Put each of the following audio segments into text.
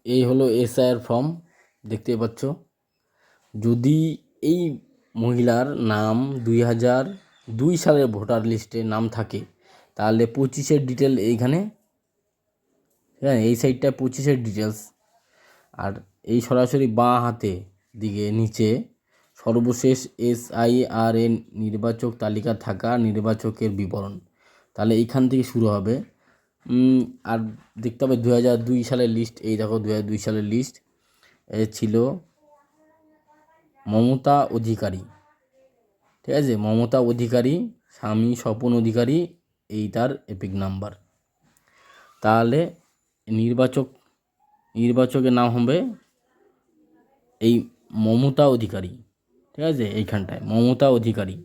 এই হলো SIR form, দেখতেই পাচ্ছ। যদি এই মহিলার নাম 2002 সালের ভোটার লিস্টে নাম থাকে, তাহলে 25-এর ডিটেল এইখানে, হ্যাঁ এই সাইডটা 25-এর ডিটেলস। আর এই সরাসরি বাঁ হাতে দিকে নিচে সর্বশেষ SIR নির্বাচক তালিকা থাকা নির্বাচকের বিবরণ, তাহলে এইখান থেকে শুরু হবে। আর দেখতে হবে 2002 সালের লিস্ট, এই দেখো 2002 সালের লিস্ট। এ ছিল মমতা অধিকারী, ঠিক আছে, মমতা অধিকারী, স্বামী স্বপন অধিকারী, এই তার এপিক নাম্বার। তাহলে নির্বাচকের নাম হবে এই মমতা অধিকারী, ঠিক আছে, এইখানটায় মমতা অধিকারী।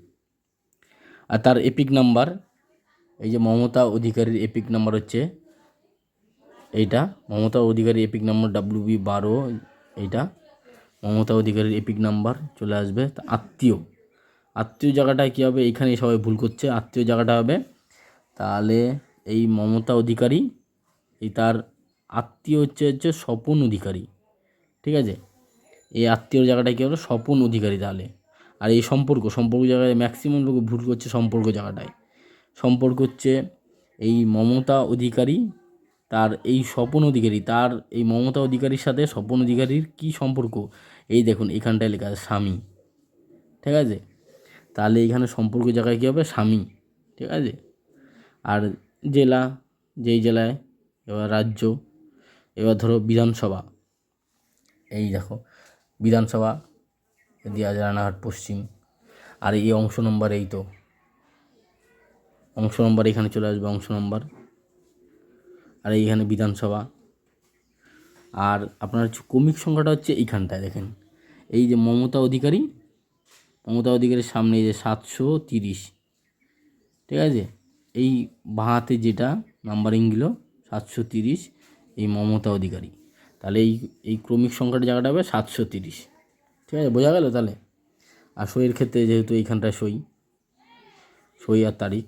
আর তার এপিক নাম্বার, এই যে মমতা অধিকারীর এপিক নাম্বার হচ্ছে এইটা, মমতা অধিকারীর এপিক নাম্বার WB12, এইটা মমতা অধিকারীর এপিক নাম্বার চলে আসবে। আত্মীয় জায়গাটায় কী হবে, এইখানে সবাই ভুল করছে, আত্মীয় জায়গাটা হবে তাহলে এই মমতা অধিকারী, এই তার আত্মীয় হচ্ছে স্বপন অধিকারী, ঠিক আছে। এই আত্মীয় জায়গাটায় কী হবে, স্বপন অধিকারী তাহলে। আর এই সম্পর্ক জায়গায় ম্যাক্সিমাম লোক ভুল করছে, সম্পর্ক জায়গাটায় সম্পর্ক হচ্ছে এই মমতা অধিকারী, তার এই স্বপন অধিকারী, তার এই মমতা অধিকারীর সাথে স্বপন অধিকারীর কী সম্পর্ক, এই দেখুন এখানটায় লেখা আছে স্বামী, ঠিক আছে। তাহলে এইখানে সম্পর্ক জায়গায় কী হবে, স্বামী, ঠিক আছে। আর জেলা, যেই জেলায়, এবার রাজ্য, এবার ধরো বিধানসভা, এই দেখো বিধানসভা দেওয়া যায় রানাঘাট পশ্চিম। আর এই অংশ নম্বর, এই তো অংশ নম্বর এখানে চলে আসবে অংশ নম্বর। আর এইখানে বিধানসভা। আর আপনার হচ্ছে ক্রমিক সংখ্যাটা হচ্ছে এইখানটায় দেখেন, এই যে মমতা অধিকারীর সামনে এই যে 730, ঠিক আছে। এই বাঁহাতে যেটা নাম্বারিংগুলো 730, এই মমতা অধিকারী। তাহলে এই ক্রমিক সংখ্যার জায়গাটা হবে 730, ঠিক আছে, বোঝা গেল তাহলে। আর সইয়ের ক্ষেত্রে যেহেতু এইখানটায় সই আর তারিখ,